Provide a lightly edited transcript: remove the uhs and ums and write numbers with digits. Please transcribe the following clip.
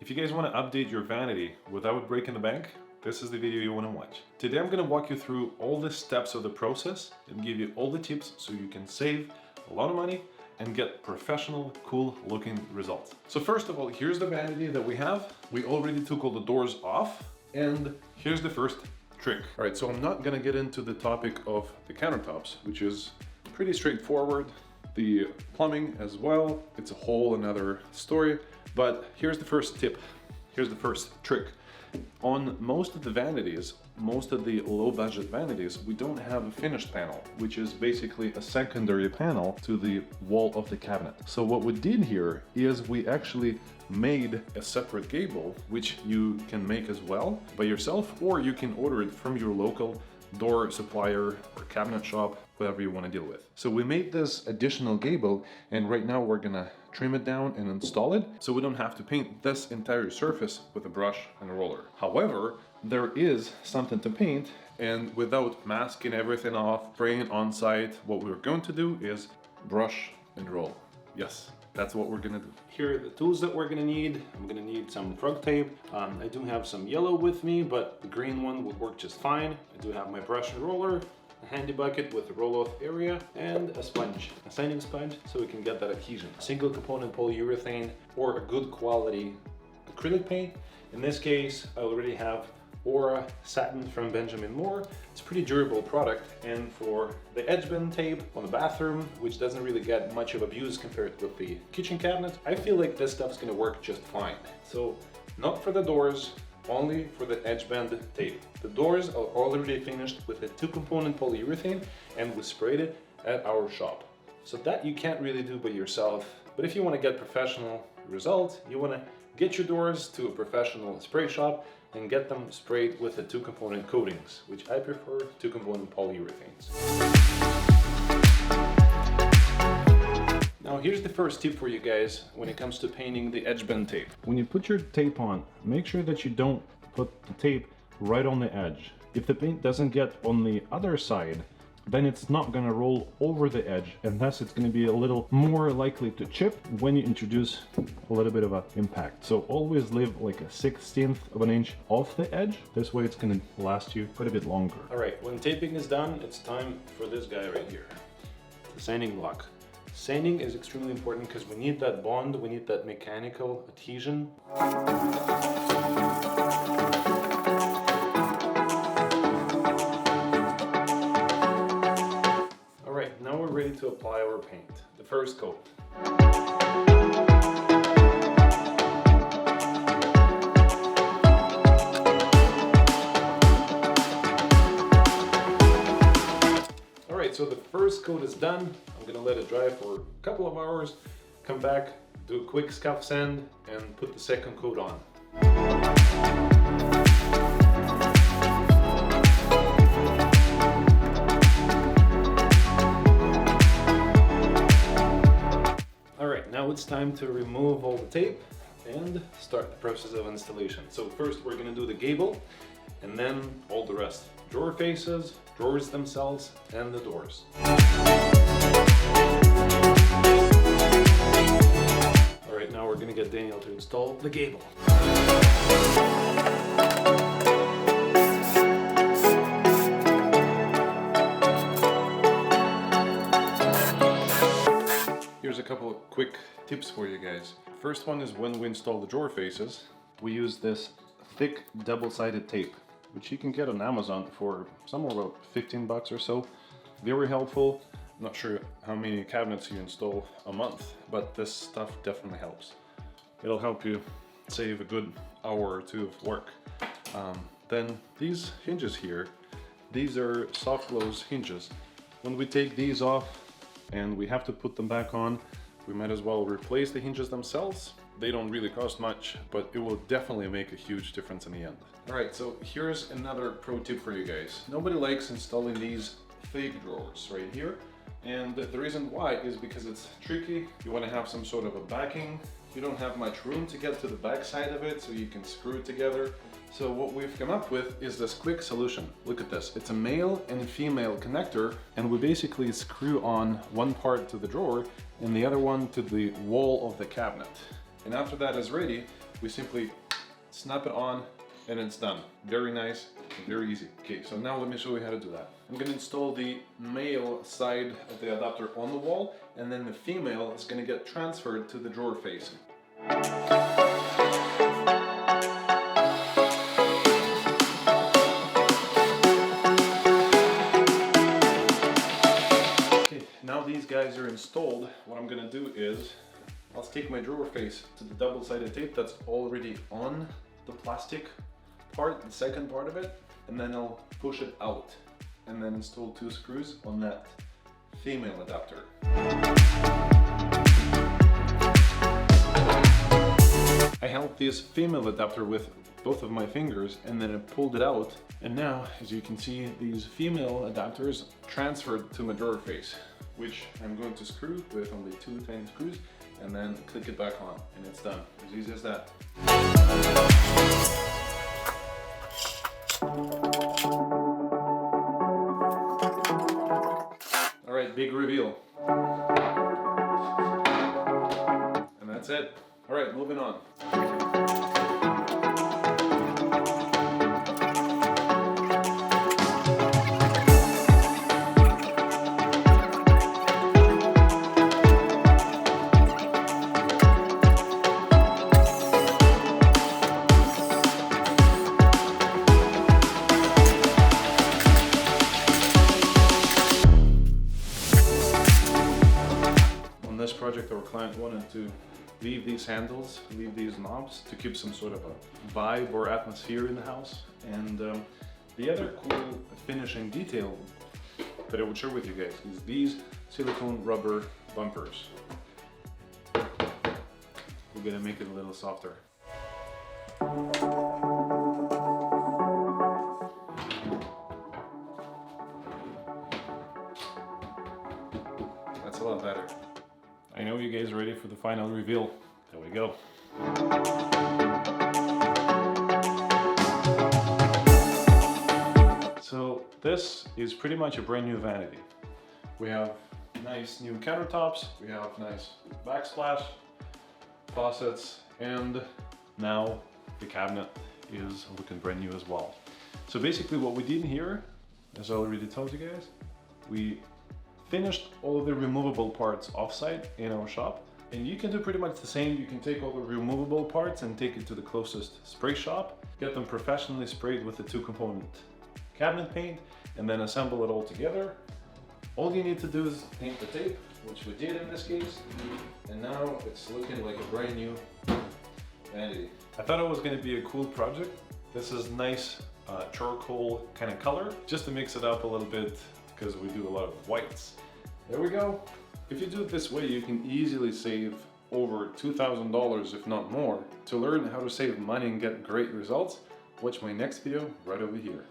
If you guys want to update your vanity without breaking the bank, this is the video you want to watch. Today I'm going to walk you through all the steps of the process and give you all the tips so you can save a lot of money and get professional, cool looking results. So first of all, here's the vanity that we have. We already took all the doors off, and here's the first trick. All right, so I'm not gonna get into the topic of the countertops, which is pretty straightforward. The plumbing as well, it's a whole another story, but here's the first tip. Here's the first trick. On most of the vanities, most of the low budget vanities, we don't have a finished panel, which is basically a secondary panel to the wall of the cabinet. So what we did here is we actually made a separate gable, which you can make as well by yourself, or you can order it from your local door supplier or cabinet shop, whatever you want to deal with. So we made this additional gable, and right now we're gonna trim it down and install it so we don't have to paint this entire surface with a brush and a roller. However, there is something to paint, and without masking everything off, spraying on site, what we're going to do is brush and roll. Yes, that's what we're gonna do. Here are the tools that we're gonna need. I'm gonna need some drug tape. I do have some yellow with me, but the green one would work just fine. I do have my brush and roller, a handy bucket with a roll-off area, and a sponge, a sanding sponge, so we can get that adhesion. Single component polyurethane or a good quality acrylic paint. In this case, I already have Aura Satin from Benjamin Moore. It's a pretty durable product, and for the edge bend tape on the bathroom, which doesn't really get much of abuse compared with the kitchen cabinet, I feel like this stuff's gonna work just fine. So not for the doors, only for the edge bend tape. The doors are already finished with a 2-component polyurethane, and we sprayed it at our shop. So that you can't really do by yourself, but if you want to get professional results, you want to get your doors to a professional spray shop and get them sprayed with the 2-component coatings, which I prefer 2-component polyurethanes. Now here's the first tip for you guys when it comes to painting the edge bend tape. When you put your tape on, make sure that you don't put the tape right on the edge. If the paint doesn't get on the other side, then it's not gonna roll over the edge, and thus it's gonna be a little more likely to chip when you introduce a little bit of an impact. So always leave like a 1/16 of an inch off the edge. This way it's gonna last you quite a bit longer. All right, when taping is done, it's time for this guy right here, the sanding block. Sanding is extremely important because we need that bond, we need that mechanical adhesion. Alright, now we're ready to apply our paint, the first coat. Alright, so the first coat is done. I'm gonna let it dry for a couple of hours, come back, do a quick scuff sand, and put the second coat on. Alright, now it's time to remove all the tape and start the process of installation. So first we're gonna do the gable, and then all the rest. Drawer faces, drawers themselves, and the doors. Alright, now we're gonna get Daniel to install the gable. Here's a couple of quick tips for you guys. First one is when we install the drawer faces, we use this thick double-sided tape, which you can get on Amazon for somewhere about 15 bucks or so. Very helpful. I'm not sure how many cabinets you install a month, but this stuff definitely helps. It'll help you save a good hour or two of work. Then these hinges here, these are soft close hinges. When we take these off and we have to put them back on, we might as well replace the hinges themselves. They don't really cost much, but it will definitely make a huge difference in the end. All right, so here's another pro tip for you guys. Nobody likes installing these fake drawers right here. And the reason why is because it's tricky. You want to have some sort of a backing. You don't have much room to get to the back side of it, so you can screw it together. So what we've come up with is this quick solution. Look at this. It's a male and female connector, and we basically screw on one part to the drawer and the other one to the wall of the cabinet. And after that is ready, we simply snap it on and it's done. Very nice, very easy. Okay, so now let me show you how to do that. I'm gonna install the male side of the adapter on the wall, and then the female is gonna get transferred to the drawer face. Okay, now these guys are installed, what I'm gonna do is I'll stick my drawer face to the double-sided tape that's already on the plastic part, the second part of it, and then I'll push it out and then install 2 screws on that female adapter. I held this female adapter with both of my fingers and then I pulled it out, and now as you can see these female adapters transferred to my drawer face, which I'm going to screw with only 2 tiny screws and then click it back on, and it's done. As easy as that. Alright, big reveal. And that's it. Alright, moving on. This project, our client wanted to leave these handles, leave these knobs to keep some sort of a vibe or atmosphere in the house. And the other cool finishing detail that I would share with you guys is these silicone rubber bumpers. We're gonna make it a little softer. That's a lot better. I know you guys are ready for the final reveal. There we go. So this is pretty much a brand new vanity. We have nice new countertops, we have nice backsplash, faucets, and now the cabinet is looking brand new as well. So basically what we did here, as I already told you guys, we finished all of the removable parts offsite in our shop, and you can do pretty much the same. You can take all the removable parts and take it to the closest spray shop, get them professionally sprayed with the 2-component cabinet paint, and then assemble it all together. All you need to do is paint the tape, which we did in this case, and now it's looking like a brand new vanity. I thought it was going to be a cool project. This is nice charcoal kind of color, just to mix it up a little bit, because we do a lot of whites. There we go. If you do it this way, you can easily save over $2,000, if not more. To learn how to save money and get great results, watch my next video right over here.